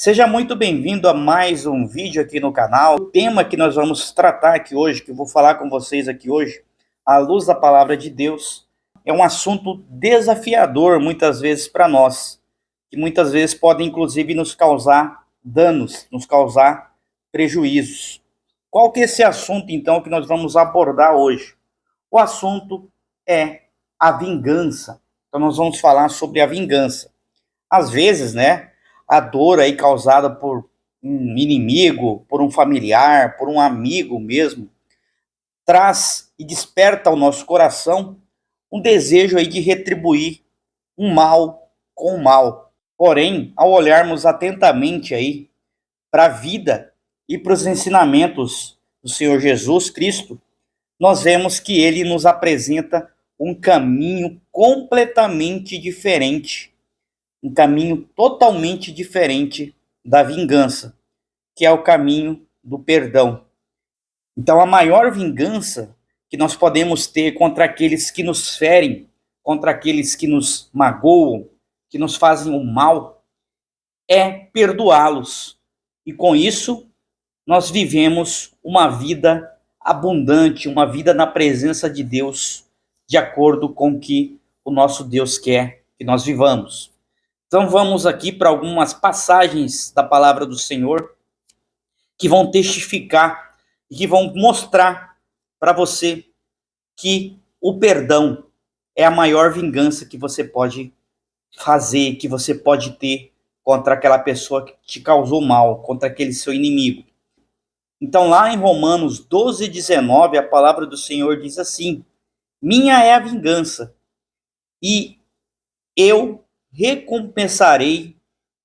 Seja muito bem-vindo a mais um vídeo aqui no canal. O tema que nós vamos tratar aqui hoje, que eu vou falar com vocês aqui hoje, à luz da palavra de Deus, é um assunto desafiador muitas vezes para nós, que muitas vezes pode inclusive nos causar danos, nos causar prejuízos. Qual que é esse assunto então que nós vamos abordar hoje? O assunto é a vingança. Então nós vamos falar sobre a vingança. Às vezes, né, a dor aí causada por um inimigo, por um familiar, por um amigo mesmo, traz e desperta ao nosso coração um desejo aí de retribuir um mal com o mal. Porém, ao olharmos atentamente aí para a vida e para os ensinamentos do Senhor Jesus Cristo, nós vemos que ele nos apresenta um caminho completamente diferente, um caminho totalmente diferente da vingança, que é o caminho do perdão. Então, a maior vingança que nós podemos ter contra aqueles que nos ferem, contra aqueles que nos magoam, que nos fazem o mal, é perdoá-los. E com isso, nós vivemos uma vida abundante, uma vida na presença de Deus, de acordo com o que o nosso Deus quer que nós vivamos. Então vamos aqui para algumas passagens da palavra do Senhor que vão testificar e que vão mostrar para você que o perdão é a maior vingança que você pode fazer, que você pode ter contra aquela pessoa que te causou mal, contra aquele seu inimigo. Então lá em Romanos 12:19, a palavra do Senhor diz assim: minha é a vingança, e eu recompensarei,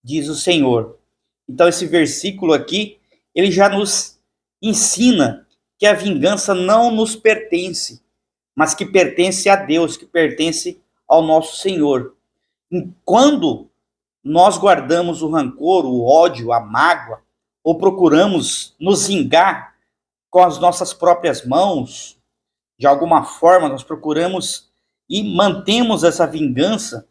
diz o Senhor. Então esse versículo aqui, ele já nos ensina que a vingança não nos pertence, mas que pertence a Deus, que pertence ao nosso Senhor. E quando nós guardamos o rancor, o ódio, a mágoa, ou procuramos nos vingar com as nossas próprias mãos, de alguma forma nós procuramos e mantemos essa vingança,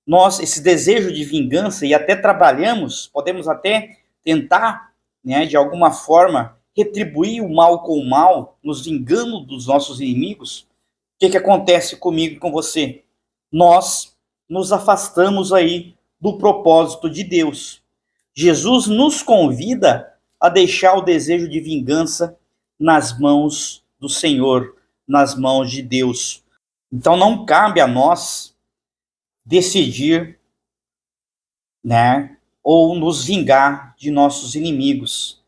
nós, esse desejo de vingança, e até trabalhamos, podemos até tentar, né, de alguma forma, retribuir o mal com o mal, nos vingando dos nossos inimigos. O que acontece comigo e com você? Nós nos afastamos aí do propósito de Deus. Jesus nos convida a deixar o desejo de vingança nas mãos do Senhor, nas mãos de Deus. Então não cabe a nós decidir, né, ou nos vingar de nossos inimigos.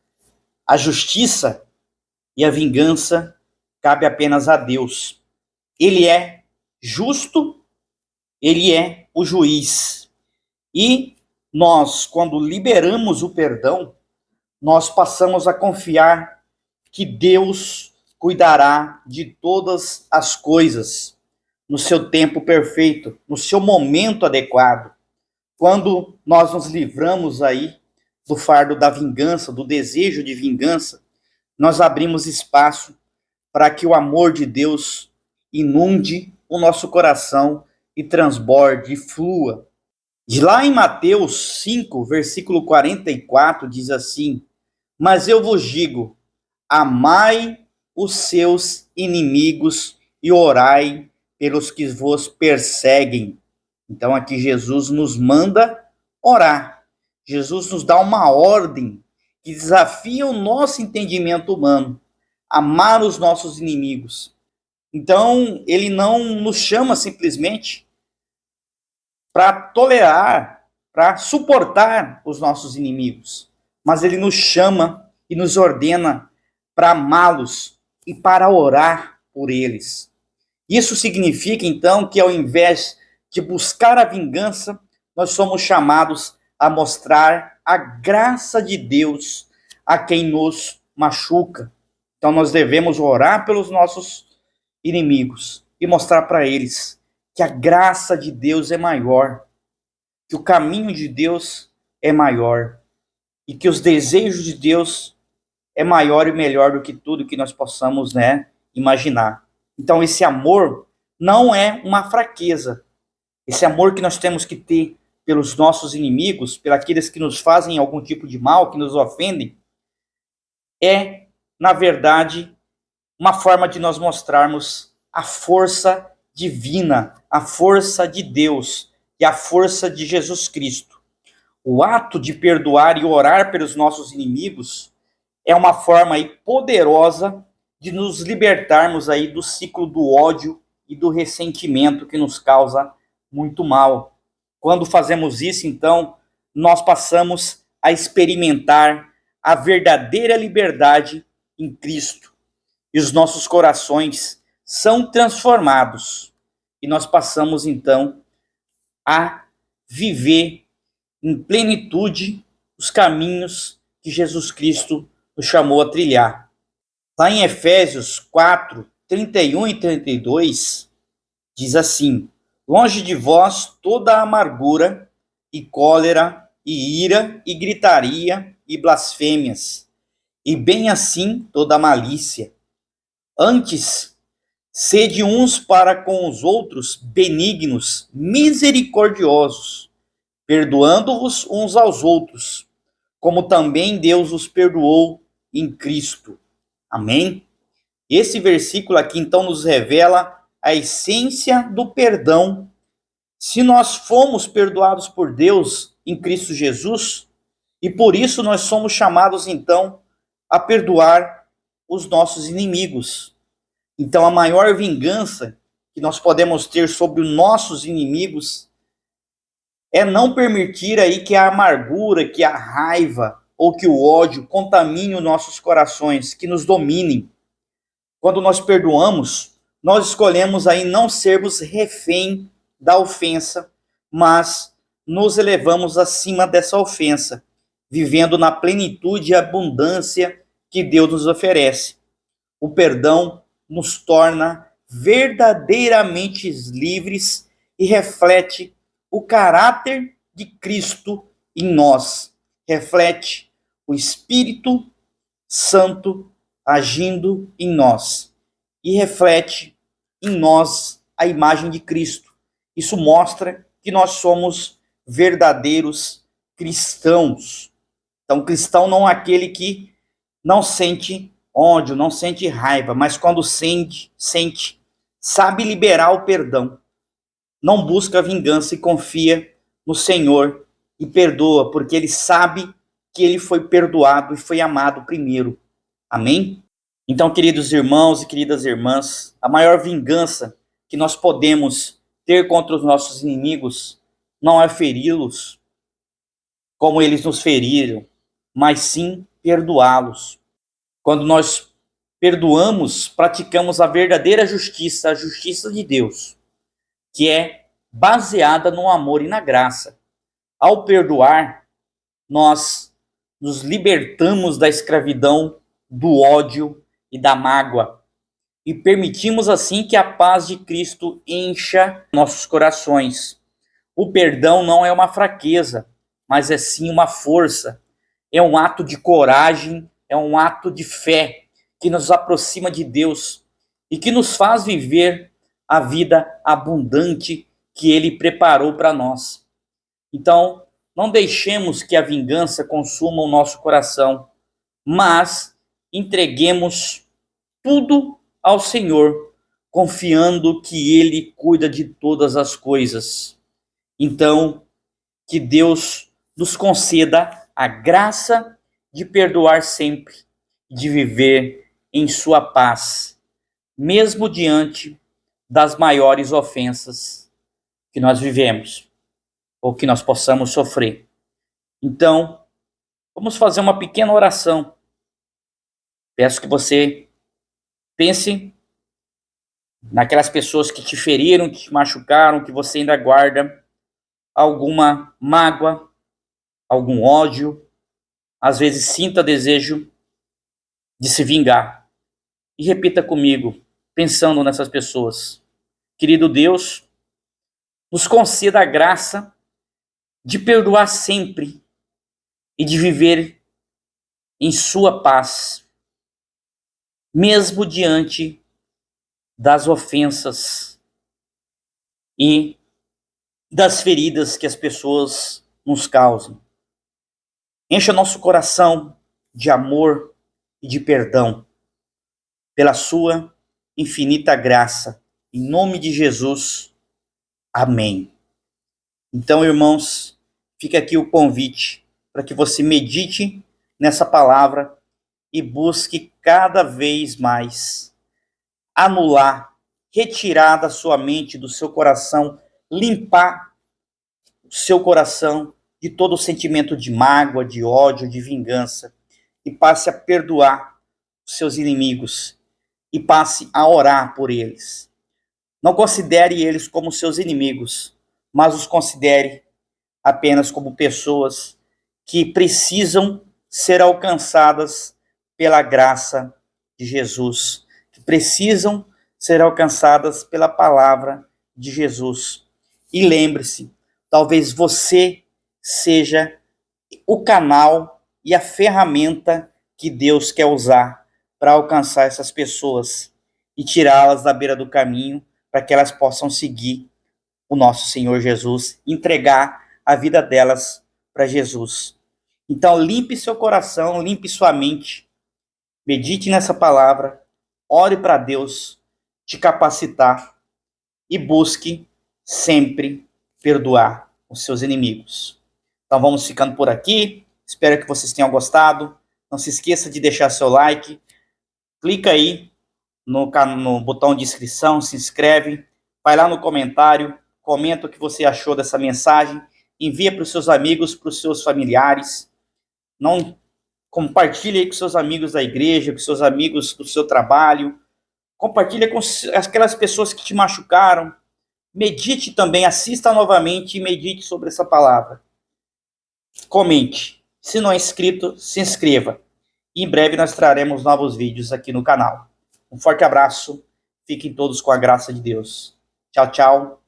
A justiça e a vingança cabe apenas a Deus. Ele é justo, ele é o juiz. E nós, quando liberamos o perdão, nós passamos a confiar que Deus cuidará de todas as coisas no seu tempo perfeito, no seu momento adequado. Quando nós nos livramos aí do fardo da vingança, do desejo de vingança, nós abrimos espaço para que o amor de Deus inunde o nosso coração e transborde, e flua. De lá em Mateus 5, versículo 44, diz assim: mas eu vos digo, amai os seus inimigos e orai pelos que vos perseguem. Então aqui Jesus nos manda orar. Jesus nos dá uma ordem que desafia o nosso entendimento humano. Amar os nossos inimigos. Então ele não nos chama simplesmente para tolerar, para suportar os nossos inimigos, mas ele nos chama e nos ordena para amá-los e para orar por eles. Isso significa, então, que ao invés de buscar a vingança, nós somos chamados a mostrar a graça de Deus a quem nos machuca. Então, nós devemos orar pelos nossos inimigos e mostrar para eles que a graça de Deus é maior, que o caminho de Deus é maior e que os desejos de Deus é maior e melhor do que tudo que nós possamos, né, imaginar. Então esse amor não é uma fraqueza. Esse amor que nós temos que ter pelos nossos inimigos, pelos aqueles que nos fazem algum tipo de mal, que nos ofendem, é, na verdade, uma forma de nós mostrarmos a força divina, a força de Deus e a força de Jesus Cristo. O ato de perdoar e orar pelos nossos inimigos é uma forma aí poderosa de nos libertarmos aí do ciclo do ódio e do ressentimento que nos causa muito mal. Quando fazemos isso, então, nós passamos a experimentar a verdadeira liberdade em Cristo. E os nossos corações são transformados. E nós passamos, então, a viver em plenitude os caminhos que Jesus Cristo nos chamou a trilhar. Lá em Efésios 4, 31 e 32, diz assim: longe de vós toda amargura e cólera e ira e gritaria e blasfêmias, e bem assim toda malícia. Antes, sede uns para com os outros benignos, misericordiosos, perdoando-vos uns aos outros, como também Deus os perdoou em Cristo. Amém? Esse versículo aqui, então, nos revela a essência do perdão. Se nós fomos perdoados por Deus em Cristo Jesus, e por isso nós somos chamados, então, a perdoar os nossos inimigos. Então, a maior vingança que nós podemos ter sobre os nossos inimigos é não permitir aí que a amargura, que a raiva ou que o ódio contamine os nossos corações, que nos dominem. Quando nós perdoamos, nós escolhemos aí não sermos refém da ofensa, mas nos elevamos acima dessa ofensa, vivendo na plenitude e abundância que Deus nos oferece. O perdão nos torna verdadeiramente livres e reflete o caráter de Cristo em nós. Reflete o Espírito Santo agindo em nós. E reflete em nós a imagem de Cristo. Isso mostra que nós somos verdadeiros cristãos. Então, cristão não é aquele que não sente ódio, não sente raiva, mas quando sente, sabe liberar o perdão. Não busca vingança e confia no Senhor e perdoa, porque ele sabe que ele foi perdoado e foi amado primeiro. Amém? Então, queridos irmãos e queridas irmãs, a maior vingança que nós podemos ter contra os nossos inimigos não é feri-los como eles nos feriram, mas sim perdoá-los. Quando nós perdoamos, praticamos a verdadeira justiça, a justiça de Deus, que é baseada no amor e na graça. Ao perdoar, nós nos libertamos da escravidão, do ódio e da mágoa, e permitimos assim que a paz de Cristo encha nossos corações. O perdão não é uma fraqueza, mas é sim uma força. É um ato de coragem, é um ato de fé que nos aproxima de Deus e que nos faz viver a vida abundante que Ele preparou para nós. Então, não deixemos que a vingança consuma o nosso coração, mas entreguemos tudo ao Senhor, confiando que Ele cuida de todas as coisas. Então, que Deus nos conceda a graça de perdoar sempre, de viver em sua paz, mesmo diante das maiores ofensas que nós vivemos ou que nós possamos sofrer. Então, vamos fazer uma pequena oração. Peço que você pense naquelas pessoas que te feriram, que te machucaram, que você ainda guarda alguma mágoa, algum ódio, às vezes sinta desejo de se vingar. E repita comigo, pensando nessas pessoas. Querido Deus, nos conceda a graça de perdoar sempre e de viver em sua paz, mesmo diante das ofensas e das feridas que as pessoas nos causam. Encha nosso coração de amor e de perdão, pela sua infinita graça. Em nome de Jesus, amém. Então, irmãos, fica aqui o convite para que você medite nessa palavra e busque cada vez mais anular, retirar da sua mente, do seu coração, limpar o seu coração de todo o sentimento de mágoa, de ódio, de vingança, e passe a perdoar os seus inimigos e passe a orar por eles. Não considere eles como seus inimigos, mas os considere apenas como pessoas que precisam ser alcançadas pela graça de Jesus, que precisam ser alcançadas pela palavra de Jesus. E lembre-se, talvez você seja o canal e a ferramenta que Deus quer usar para alcançar essas pessoas e tirá-las da beira do caminho, para que elas possam seguir o nosso Senhor Jesus, entregar a vida delas para Jesus. Então, limpe seu coração, limpe sua mente, medite nessa palavra, ore para Deus te capacitar e busque sempre perdoar os seus inimigos. Então, vamos ficando por aqui. Espero que vocês tenham gostado. Não se esqueça de deixar seu like. Clica aí no botão de inscrição, se inscreve. Vai lá no comentário, comenta o que você achou dessa mensagem. Envia para os seus amigos, para os seus familiares. Não compartilhe aí com seus amigos da igreja, com seus amigos do seu trabalho. Compartilhe com aquelas pessoas que te machucaram. Medite também, assista novamente e medite sobre essa palavra. Comente. Se não é inscrito, se inscreva. E em breve nós traremos novos vídeos aqui no canal. Um forte abraço. Fiquem todos com a graça de Deus. Tchau, tchau.